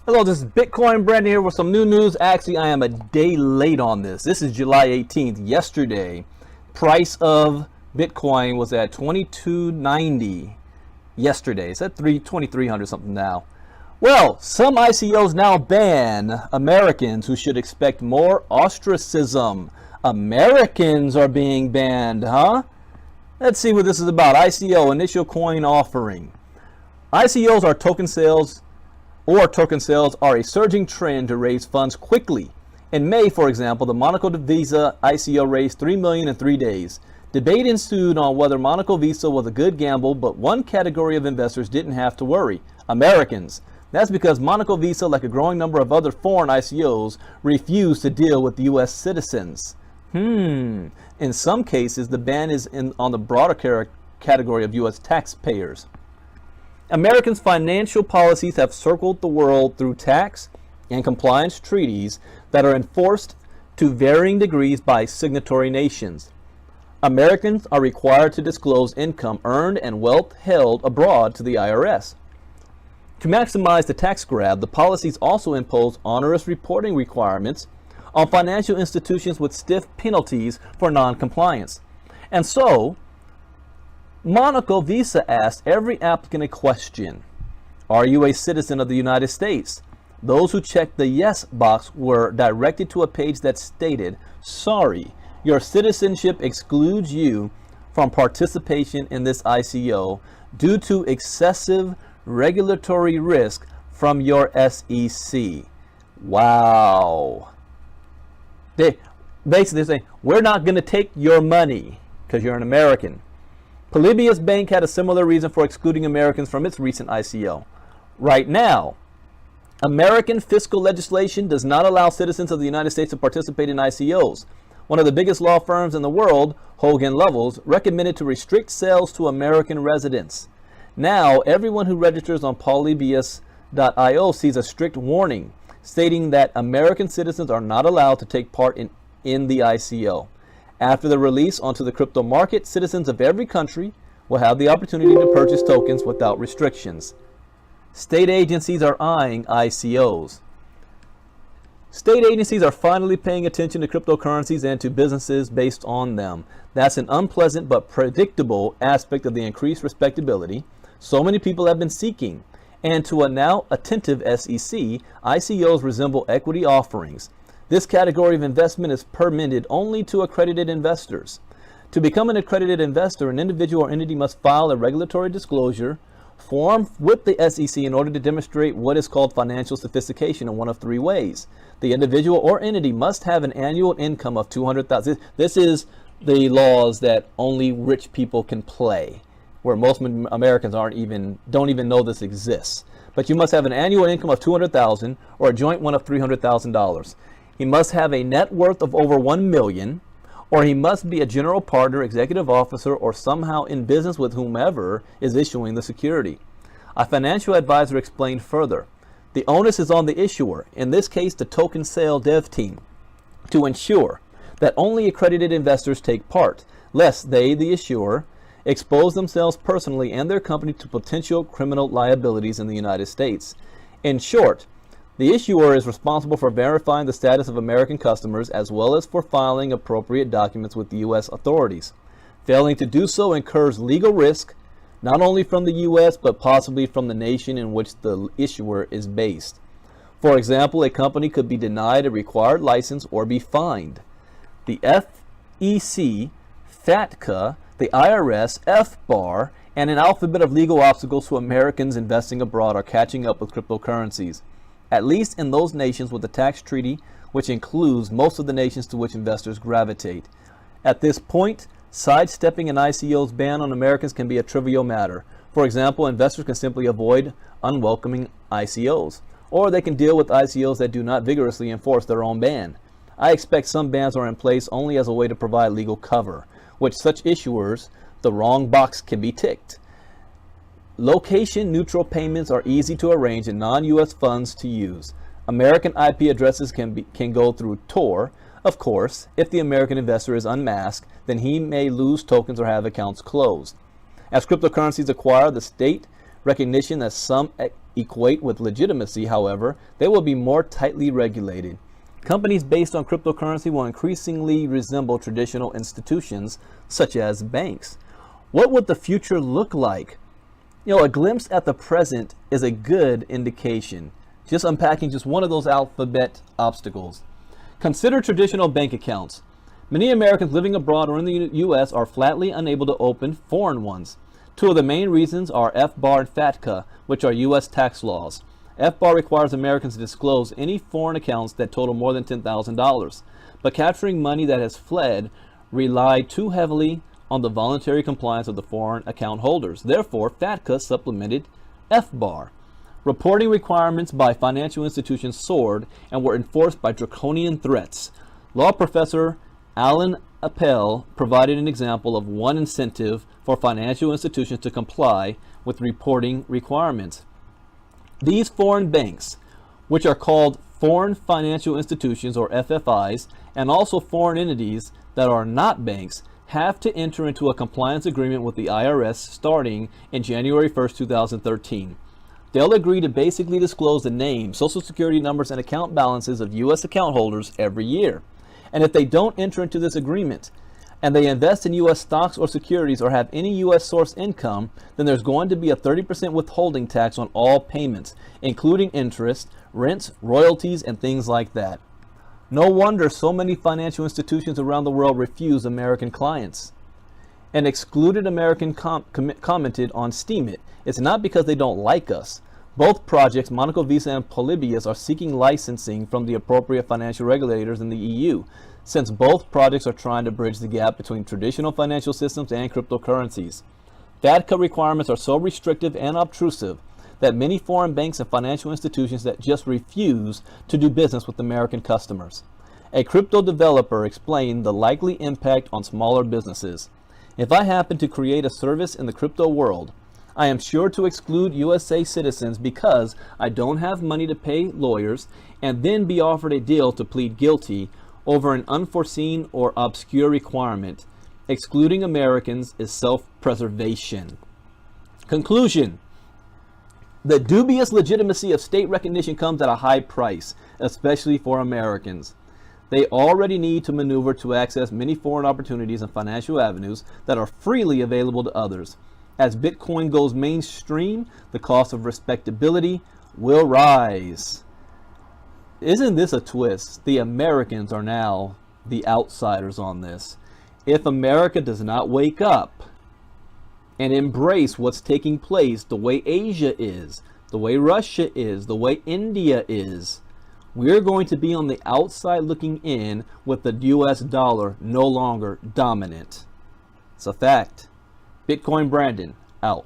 Hello, this is Bitcoin Brandon here with some new news. Actually, I am a day late on this. This is July 18th. Yesterday, price of Bitcoin was at $22.90 yesterday. It's at $2300 something now. Well, some ICOs now ban Americans who should expect more ostracism. Americans are being banned, huh? Let's see what this is about. ICO, initial coin offering. ICOs are token sales are a surging trend to raise funds quickly. In May, for example, the Monaco Visa ICO raised $3 million in 3 days. Debate ensued on whether Monaco Visa was a good gamble, but one category of investors didn't have to worry: Americans. That's because Monaco Visa, like a growing number of other foreign ICOs, refused to deal with U.S. citizens. In some cases, the ban is on the broader category of U.S. taxpayers. Americans' financial policies have circled the world through tax and compliance treaties that are enforced to varying degrees by signatory nations. Americans are required to disclose income earned and wealth held abroad to the IRS. To maximize the tax grab, the policies also impose onerous reporting requirements on financial institutions with stiff penalties for non-compliance. And so, Monaco Visa asked every applicant a question: are you a citizen of the United States? Those who checked the yes box were directed to a page that stated, sorry, your citizenship excludes you from participation in this ICO due to excessive regulatory risk from your SEC. Wow. They basically say, we're not going to take your money because you're an American. Polybius Bank had a similar reason for excluding Americans from its recent ICO. Right now, American fiscal legislation does not allow citizens of the United States to participate in ICOs. One of the biggest law firms in the world, Hogan Lovells, recommended to restrict sales to American residents. Now, everyone who registers on Polybius.io sees a strict warning stating that American citizens are not allowed to take part in the ICO. After the release onto the crypto market, citizens of every country will have the opportunity to purchase tokens without restrictions. State agencies are eyeing ICOs. State agencies are finally paying attention to cryptocurrencies and to businesses based on them. That's an unpleasant but predictable aspect of the increased respectability so many people have been seeking. And to a now attentive SEC, ICOs resemble equity offerings. This category of investment is permitted only to accredited investors. To become an accredited investor, an individual or entity must file a regulatory disclosure form with the SEC in order to demonstrate what is called financial sophistication in one of three ways. The individual or entity must have an annual income of $200,000. This is the laws that only rich people can play, where most Americans don't even know this exists. But you must have an annual income of $200,000 or a joint one of $300,000. He must have a net worth of over $1 million, or he must be a general partner, executive officer, or somehow in business with whomever is issuing the security. A financial advisor explained further, the onus is on the issuer, in this case the token sale dev team, to ensure that only accredited investors take part, lest they, the issuer, expose themselves personally and their company to potential criminal liabilities in the United States. In short, the issuer is responsible for verifying the status of American customers as well as for filing appropriate documents with the U.S. authorities. Failing to do so incurs legal risk, not only from the U.S. but possibly from the nation in which the issuer is based. For example, a company could be denied a required license or be fined. The FEC, FATCA, the IRS, FBAR, and an alphabet of legal obstacles to Americans investing abroad are catching up with cryptocurrencies, at least in those nations with a tax treaty which includes most of the nations to which investors gravitate. At this point, sidestepping an ICO's ban on Americans can be a trivial matter. For example, investors can simply avoid unwelcoming ICOs, or they can deal with ICOs that do not vigorously enforce their own ban. I expect some bans are in place only as a way to provide legal cover, which such issuers, the wrong box can be ticked. Location neutral payments are easy to arrange and non-US funds to use. American IP addresses can go through Tor, Of course, if the American investor is unmasked, then he may lose tokens or have accounts closed. As cryptocurrencies acquire the state recognition that some equate with legitimacy, however, they will be more tightly regulated. Companies based on cryptocurrency will increasingly resemble traditional institutions, such as banks. What would the future look like? A glimpse at the present is a good indication. Just unpacking just one of those alphabet obstacles. Consider traditional bank accounts. Many Americans living abroad or in the U.S. are flatly unable to open foreign ones. Two of the main reasons are FBAR and FATCA, which are U.S. tax laws. FBAR requires Americans to disclose any foreign accounts that total more than $10,000, but capturing money that has fled rely too heavily on the voluntary compliance of the foreign account holders. Therefore, FATCA supplemented FBAR. Reporting requirements by financial institutions soared and were enforced by draconian threats. Law professor Alan Appel provided an example of one incentive for financial institutions to comply with reporting requirements. These foreign banks, which are called foreign financial institutions or FFIs, and also foreign entities that are not banks, have to enter into a compliance agreement with the IRS starting in January 1st, 2013. They'll agree to basically disclose the names, social security numbers, and account balances of U.S. account holders every year. And if they don't enter into this agreement, and they invest in U.S. stocks or securities or have any U.S. source income, then there's going to be a 30% withholding tax on all payments, including interest, rents, royalties, and things like that. No wonder so many financial institutions around the world refuse American clients. An excluded American commented on Steemit, "It's not because they don't like us. Both projects, Monaco Visa and Polybius, are seeking licensing from the appropriate financial regulators in the EU, since both projects are trying to bridge the gap between traditional financial systems and cryptocurrencies. FATCA requirements are so restrictive and obtrusive that many foreign banks and financial institutions that just refuse to do business with American customers." A crypto developer explained the likely impact on smaller businesses. "If I happen to create a service in the crypto world, I am sure to exclude USA citizens because I don't have money to pay lawyers and then be offered a deal to plead guilty over an unforeseen or obscure requirement. Excluding Americans is self-preservation." Conclusion: the dubious legitimacy of state recognition comes at a high price, especially for Americans. They already need to maneuver to access many foreign opportunities and financial avenues that are freely available to others. As Bitcoin goes mainstream, the cost of respectability will rise. Isn't this a twist? The Americans are now the outsiders on this. If America does not wake up and embrace what's taking place the way Asia is, the way Russia is, the way India is, we're going to be on the outside looking in with the US dollar no longer dominant. It's a fact. Bitcoin Brandon, out.